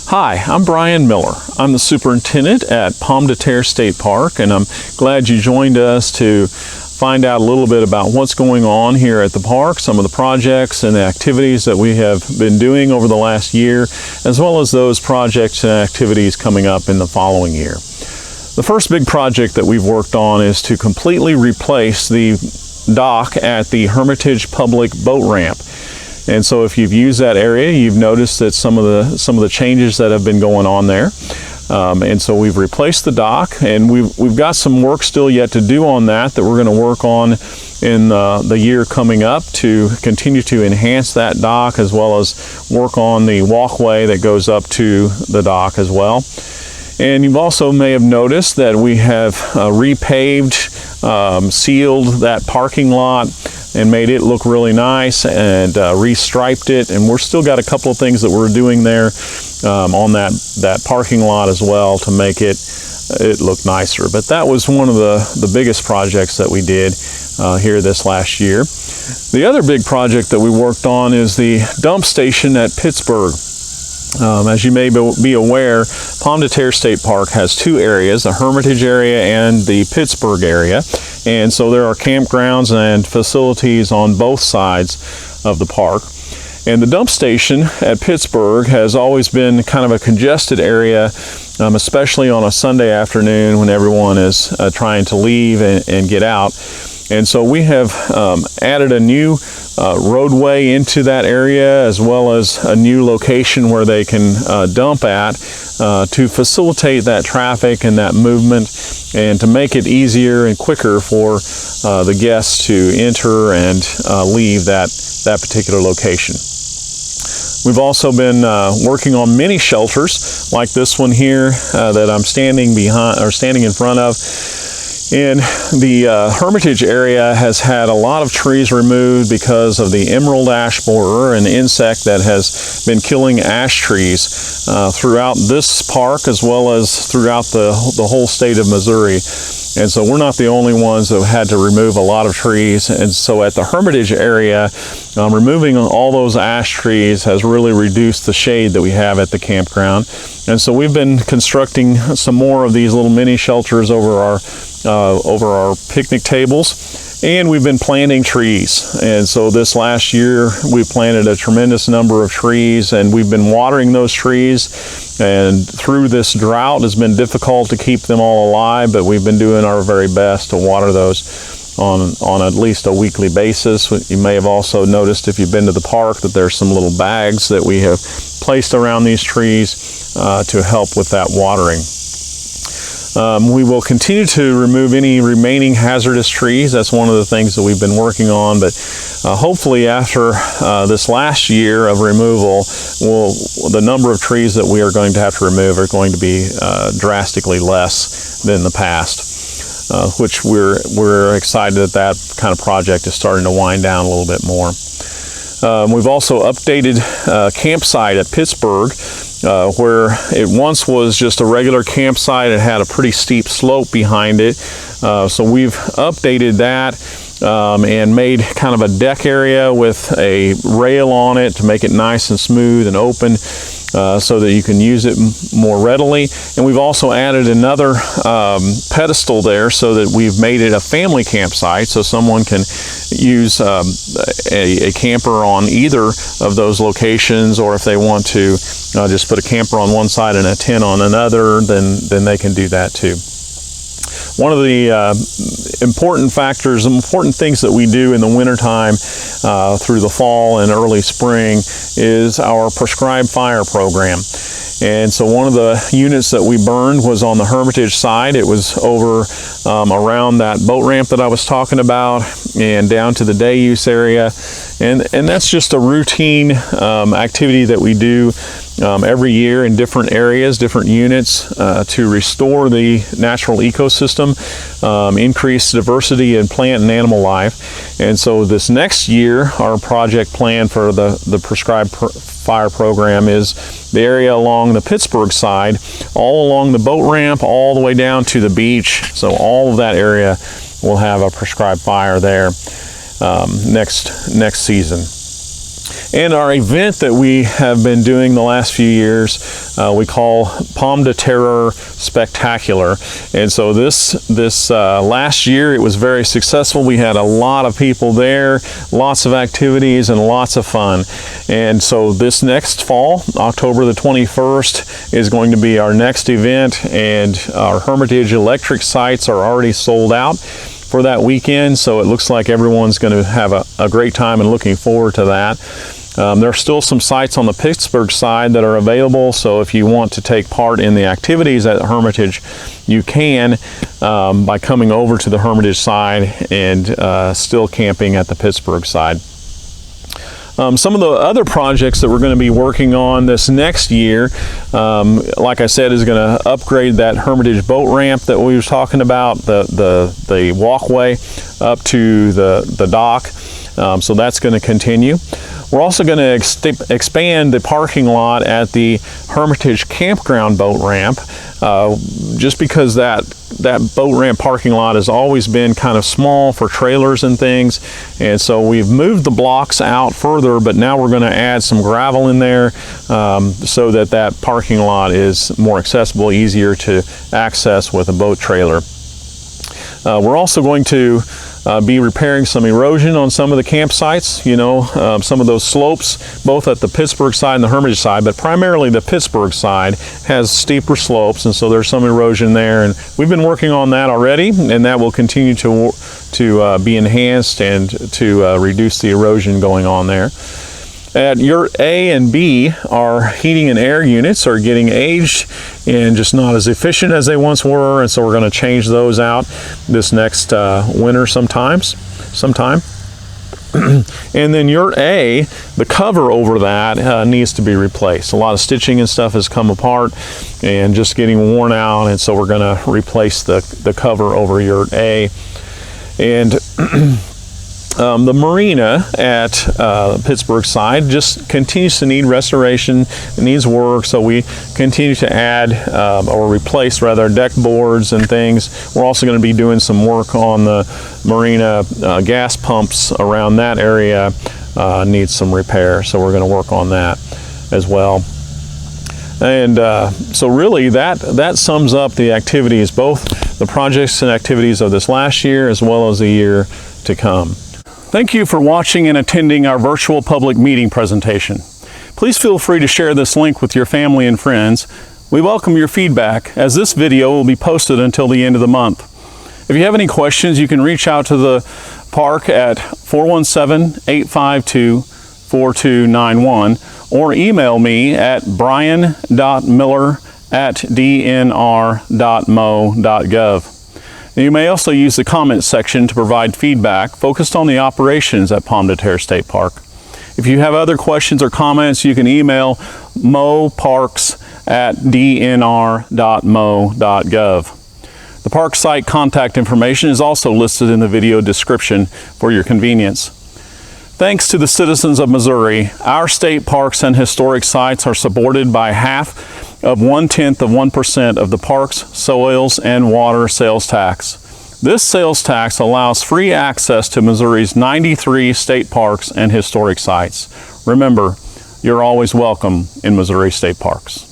Hi, I'm Brian Miller. I'm the superintendent at Pomme Terre State Park, and I'm glad you joined us to find out a little bit about what's going on here at the park, some of the projects and the activities that we have been doing over the last year, as well as those projects and activities coming up in the following year. The first big project that we've worked on is to completely replace the dock at the Hermitage Public Boat Ramp. And so if you've used that area, you've noticed that some of the changes that have been going on there. And so we've replaced the dock, and we've got some work still yet to do on that we're going to work on in the year coming up to continue to enhance that dock, as well as work on the walkway that goes up to the dock as well. And you also may have noticed that we have repaved, sealed that parking lot and made it look really nice, and restriped it. And we're still got a couple of things that we're doing there on that parking lot as well to make it look nicer. But that was one of the biggest projects that we did here this last year. The other big project that we worked on is the dump station at Pittsburg. As you may be aware, Pomme Terre State Park has two areas, the Hermitage area and the Pittsburg area. And so there are campgrounds and facilities on both sides of the park. And the dump station at Pittsburg has always been kind of a congested area, especially on a Sunday afternoon when everyone is trying to leave and get out. And so we have added a new roadway into that area, as well as a new location where they can dump at to facilitate that traffic and that movement, and to make it easier and quicker for the guests to enter and leave that particular location. We've also been working on mini shelters like this one here that I'm standing in front of. And the Hermitage area has had a lot of trees removed because of the emerald ash borer, an insect that has been killing ash trees throughout this park, as well as throughout the whole state of Missouri. And so we're not the only ones that have had to remove a lot of trees. And so at the Hermitage area, removing all those ash trees has really reduced the shade that we have at the campground. And so we've been constructing some more of these little mini shelters over our picnic tables, and we've been planting trees. And so this last year we planted a tremendous number of trees, and we've been watering those trees. And through this drought, it's been difficult to keep them all alive, but we've been doing our very best to water those on at least a weekly basis. You may have also noticed, if you've been to the park, that there's some little bags that we have placed around these trees to help with that watering. We will continue to remove any remaining hazardous trees. That's one of the things that we've been working on, but hopefully after this last year of removal, the number of trees that we are going to have to remove are going to be drastically less than the past, which we're excited that kind of project is starting to wind down a little bit more. We've also updated campsite at Pittsburg, where it once was just a regular campsite. It had a pretty steep slope behind it. So we've updated that and made kind of a deck area with a rail on it to make it nice and smooth and open, so that you can use it more readily. And we've also added another pedestal there, so that we've made it a family campsite, so someone can use a camper on either of those locations, or if they want to just put a camper on one side and a tent on another, then they can do that too. One of the important things that we do in the wintertime through the fall and early spring is our prescribed fire program. And so one of the units that we burned was on the Hermitage side. It was over around that boat ramp that I was talking about, and down to the day use area. And that's just a routine activity that we do every year in different areas, different units, to restore the natural ecosystem, increase diversity in plant and animal life. And so this next year, our project plan for the prescribed fire program is the area along the Pittsburg side, all along the boat ramp, all the way down to the beach. So all of that area will have a prescribed fire there next season. And our event that we have been doing the last few years, we call Pomme de Terre Spectacular. And so this last year it was very successful. We had a lot of people there, lots of activities and lots of fun. And so this next fall, October the 21st, is going to be our next event, and our Hermitage electric sites are already sold out for that weekend, so it looks like everyone's going to have a great time and looking forward to that. There are still some sites on the Pittsburg side that are available, so if you want to take part in the activities at Hermitage, you can by coming over to the Hermitage side and still camping at the Pittsburg side. Some of the other projects that we're going to be working on this next year, like I said, is going to upgrade that Hermitage boat ramp that we were talking about, the walkway up to the dock. So that's going to continue. We're also going to expand the parking lot at the Hermitage campground boat ramp, just because that boat ramp parking lot has always been kind of small for trailers and things, and so we've moved the blocks out further, but now we're going to add some gravel in there so that parking lot is more accessible, easier to access with a boat trailer. We're also going to be repairing some erosion on some of the campsites, some of those slopes, both at the Pittsburg side and the Hermitage side, but primarily the Pittsburg side has steeper slopes, and so there's some erosion there, and we've been working on that already, and that will continue to be enhanced and to reduce the erosion going on there. At Yurt A and B, our heating and air units are getting aged and just not as efficient as they once were, and so we're going to change those out this next winter sometime. And then Yurt A, the cover over that needs to be replaced. A lot of stitching and stuff has come apart and just getting worn out, and so we're going to replace the cover over Yurt A. And the marina at Pittsburg side just continues to need restoration. It needs work, so we continue to add or replace rather deck boards and things. We're also going to be doing some work on the marina gas pumps around that area. Needs some repair, so we're going to work on that as well. And so really that sums up the activities, both the projects and activities of this last year as well as the year to come. Thank you for watching and attending our virtual public meeting presentation. Please feel free to share this link with your family and friends. We welcome your feedback, as this video will be posted until the end of the month. If you have any questions, you can reach out to the park at 417-852-4291 or email me at brian.miller@dnr.mo.gov. You may also use the comments section to provide feedback focused on the operations at Pomme de Terre State Park. If you have other questions or comments, you can email moparks@dnr.mo.gov. The park site contact information is also listed in the video description for your convenience. Thanks to the citizens of Missouri, our state parks and historic sites are supported by 0.1% of the parks, soils, and water sales tax. This sales tax allows free access to Missouri's 93 state parks and historic sites. Remember, you're always welcome in Missouri state parks.